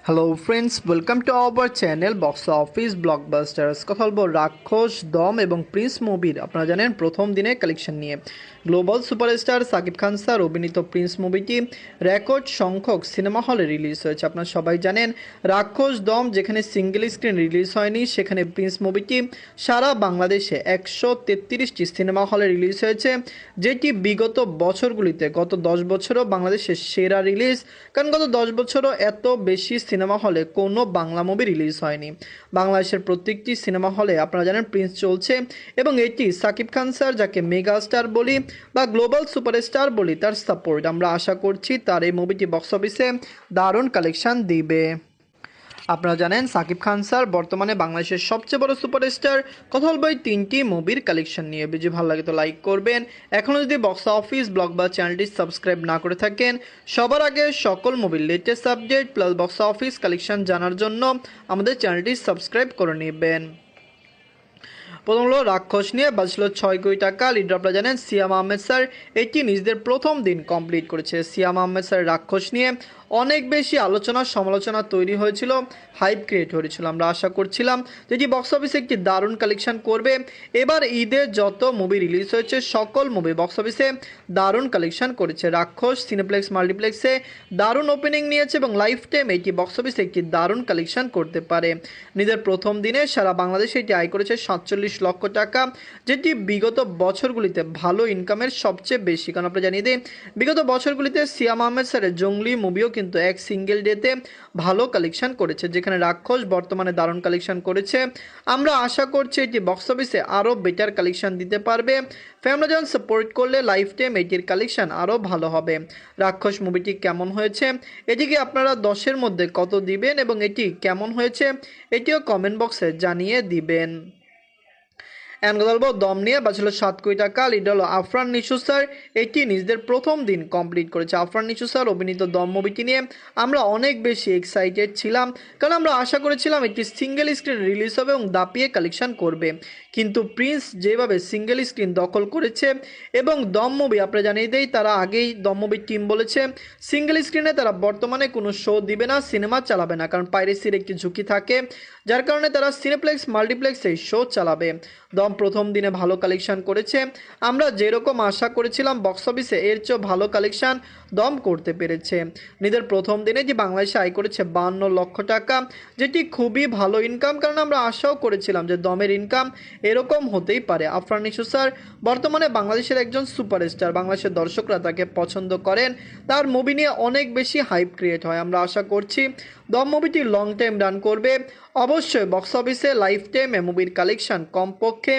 Hello friends, welcome to our channel box office blockbusters. কথা বলবো রাক্ষস, দম এবং প্রিন্স মুভির আপনারা জানেন প্রথম দিনে কালেকশন নিয়ে। Global superstar Shakib Khan sir অভিনীত প্রিন্স মুভিটি রেকর্ড সংখ্যক সিনেমা হলে রিলিজ হয়েছে। আপনারা সবাই জানেন রাক্ষস, দম যেখানে সিঙ্গেল স্ক্রিন রিলিজ হয়নি, সেখানে প্রিন্স মুভিটি সারা বাংলাদেশে 133টি সিনেমা হলে রিলিজ হয়েছে, যেটি বিগত বছরগুলিতে গত 10 বছরও বাংলাদেশের সেরা রিলিজ। কারণ গত 10 বছরও এত বেশি সিনেমা হলে কোনো বাংলা মুভি রিলিজ হয়নি। বাংলাদেশের প্রত্যেকটি সিনেমা হলে আপনারা জানেন প্রিন্স চলছে, এবং এটি সাকিব খান স্যার, যাকে মেগা স্টার বলি বা গ্লোবাল সুপারস্টার বলি, তার সাপোর্ট আমরা আশা করছি তার এই মুভিটি বক্স অফিসে দারুণ কালেকশন দিবে। আপনারা জানেন সাকিব খান স্যার বর্তমানে বাংলাদেশের সবচেয়ে বড় সুপারস্টার। কথা বলবো এই 3টি মুভির কালেকশন নিয়ে। ভিডিও ভালো লাগে তো লাইক করবেন। এখনও যদি বক্স অফিস ব্লগ বা চ্যানেলটি সাবস্ক্রাইব না করে থাকেন, সবার আগে সকল মুভির latest update plus box office collection জানার জন্য আমাদের চ্যানেলটি সাবস্ক্রাইব করে নেবেন। প্রথম হলো রাক্ষস নিয়ে বাজছিল 6 কোটি টাকা। লিডার আপনারা জানেন সিয়াম আহমেদ স্যার এটি নিজেদের প্রথম দিন কমপ্লিট করেছে। সিয়াম আহমেদ স্যার রাক্ষস নিয়ে অনেক বেশি আলোচনা সমালোচনা তৈরি হয়েছিল, হাইপ ক্রিয়েট হয়েছিল। আমরা আশা করছিলাম যেটি বক্স অফিসে একটি দারুণ কালেকশন করবে। এবার ঈদে যত মুভি রিলিজ হয়েছে সকল মুভি বক্স অফিসে দারুণ কালেকশন করেছে। রাক্ষস সিনেপ্লেক্স মাল্টিপ্লেক্সে দারুণ ওপেনিং নিয়েছে এবং লাইফ টাইম এটি বক্স অফিসে একটি দারুণ কালেকশন করতে পারে। নিজের প্রথম দিনে সারা বাংলাদেশে এটি আয় করেছে 47 লক্ষ টাকা, যেটি বিগত বছরগুলিতে ভালো ইনকামের সবচেয়ে বেশি। কারণ আমরা জানিয়ে দিই বিগত বছরগুলিতে সিয়াম আহমেদ স্যারের জঙ্গলি মুভিও কিন্তু এক সিঙ্গেল ডেতে ভালো কালেকশন করেছে, যেখানে রাক্ষস বর্তমানে দারুণ কালেকশন করেছে। আমরা আশা করছি এটি বক্স অফিসে আরও বেটার কালেকশন দিতে পারবে। ফ্যামিলি জন সাপোর্ট করলে লাইফ টাইম এটির কালেকশন আরও ভালো হবে। রাক্ষস মুভিটি কেমন হয়েছে, এটিকে আপনারা 10-এর মধ্যে কত দিবেন এবং এটি কেমন হয়েছে এটিও কমেন্ট বক্সে জানিয়ে দিবেন। এমন কথা বলবো দম নিয়ে বাঁচল 7 কোটি টাকা। লিডার হলো আফরান নিশু স্যার, এটি নিজেদের প্রথম দিন কমপ্লিট করেছে। আফরান নিশু স্যার অভিনীত দম মুভিটি নিয়ে আমরা অনেক বেশি এক্সাইটেড ছিলাম, কারণ আমরা আশা করেছিলাম এটি সিঙ্গেল স্ক্রিন রিলিজ হবে এবং দাপিয়ে কালেকশন করবে। কিন্তু প্রিন্স যেভাবে সিঙ্গেল স্ক্রিন দখল করেছে এবং দম মুভি আপনারা জানিয়ে দেই, তারা আগেই দম মুভির টিম বলেছে সিঙ্গেল স্ক্রিনে তারা বর্তমানে কোনো শো দিবে না, সিনেমা চালাবে না, কারণ পাইরেসির একটি ঝুঁকি থাকে, যার কারণে তারা সিনেপ্লেক্স মাল্টিপ্লেক্সে শো চালাবে। দম প্রথম দিনে ভালো কালেকশন করেছে। আমরা যেরকম আশা করেছিলাম বক্স অফিসে এর চেয়েও ভালো কালেকশন দম করতে পেরেছে। নিজের প্রথম দিনে যে বাংলাদেশে আয় করেছে 52 লক্ষ টাকা, যেটি খুবই ভালো ইনকাম, কারণ আমরা আশাও করেছিলাম যে দমের ইনকাম এরকম হতেই পারে। আফরান নিশু স্যার বর্তমানে বাংলাদেশের একজন সুপারস্টার, বাংলাদেশের দর্শকরা তাকে পছন্দ করেন, তার মুভি নিয়ে অনেক বেশি হাইপ ক্রিয়েট হয়। আমরা আশা করছি দম মুভিটি লং টাইম রান করবে। অবশ্যই বক্স অফিসে লাইফ টাইমে মুভির কালেকশন কমপক্ষে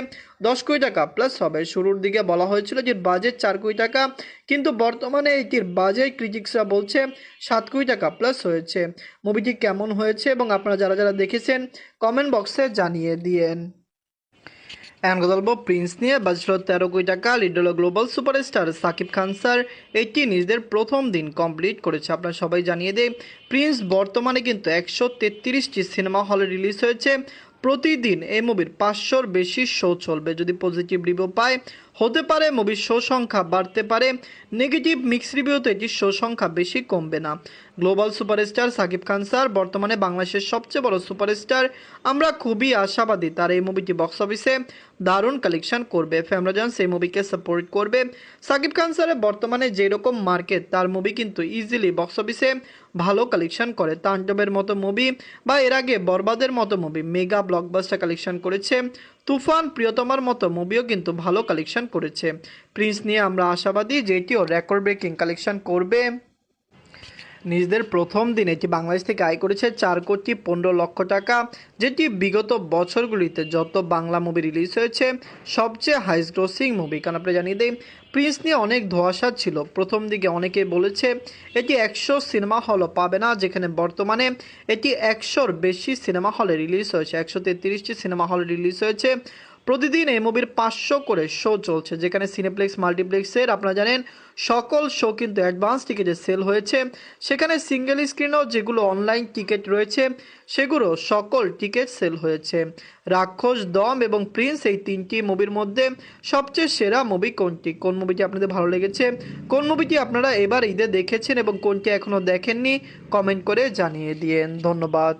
10 কোটি টাকা প্লাস হবে। শুরুর দিকে বলা হয়েছিল যে বাজেট 4 কোটি টাকা, কিন্তু বর্তমানে এটির বাজেট ক্রিটিক্সরা বলছে 7 কোটি টাকা প্লাস হয়েছে। মুভিটি কেমন হয়েছে এবং আপনারা যারা যারা দেখেছেন কমেন্ট বক্সে জানিয়ে দিয়েন। এখন কথা বলবো প্রিন্স নিয়ে বাজছিল 13 কোটি টাকা। লিডার হলো global superstar Shakib Khan sir, এটি নিজেদের প্রথম দিন কমপ্লিট করেছে। আপনারা সবাই জানিয়ে দেয় প্রিন্স বর্তমানে কিন্তু 133টি সিনেমা হলে রিলিজ হয়েছে। প্রতিদিন এই মুভির 500-র বেশি শো চলবে। যদি পজিটিভ রিভিউ পায় হতে পারে মুভির শো সংখ্যা বাড়তে পারে, নেগেটিভ মিক্স রিভিউতে এটির শো সংখ্যা বেশি কমবে না। Global superstar Shakib Khan sir বর্তমানে বাংলাদেশের সবচেয়ে বড় সুপারস্টার। আমরা খুবই আশাবাদী তার এই মুভিটি বক্স অফিসে দারুণ কালেকশন করবে। ফ্যামিলিজন্স এই মুভিকে সাপোর্ট করবে। সাকিব খান স্যারের বর্তমানে যেরকম মার্কেট, তার মুভি কিন্তু ইজিলি বক্স অফিসে ভালো কালেকশন করে। তাণ্ডবের মতো মুভি বা এর আগে বরবাদের মতো মুভি মেগা ব্লকবাস্টার কালেকশন করেছে। তুফান, প্রিয়তমার মতো মুভিও কিন্তু ভালো কালেকশন করেছে। প্রিন্স নিয়ে আমরা আশাবাদী যে এটিও রেকর্ড ব্রেকিং কালেকশন করবে। নিজেদের প্রথম দিনে এটি বাংলাদেশ থেকে আয় করেছে 4 কোটি 15 লক্ষ টাকা, যেটি বিগত বছরগুলিতে যত বাংলা মুভি রিলিজ হয়েছে সবচেয়ে হাইস্ট গ্রসিং মুভি। কারণ আপনি জানিয়ে দেয় প্রিন্স নিয়ে অনেক ধোঁয়াশা ছিল। প্রথম দিকে অনেকে বলেছে এটি 100 সিনেমা হলও পাবে না, যেখানে বর্তমানে এটি 100-র বেশি সিনেমা হলে রিলিজ হয়েছে। 133টি সিনেমা হলে রিলিজ হয়েছে। প্রতিদিন এই মুভির 500 করে শো চলছে, যেখানে সিনেপ্লেক্স মাল্টিপ্লেক্সের আপনারা জানেন সকল শো কিন্তু অ্যাডভান্স টিকিটে সেল হয়েছে। সেখানে সিঙ্গেল স্ক্রিনও যেগুলো অনলাইন টিকিট রয়েছে সেগুলো সকল টিকিট সেল হয়েছে। রাক্ষস, দম এবং প্রিন্স এই 3টি মুভির মধ্যে সবচেয়ে সেরা মুভি কোনটি? কোন মুভিটি আপনাদের ভালো লেগেছে? কোন মুভিটি আপনারা এবার ঈদে দেখেছেন এবং কোনটি এখনও দেখেননি? কমেন্ট করে জানিয়ে দিয়েন। ধন্যবাদ।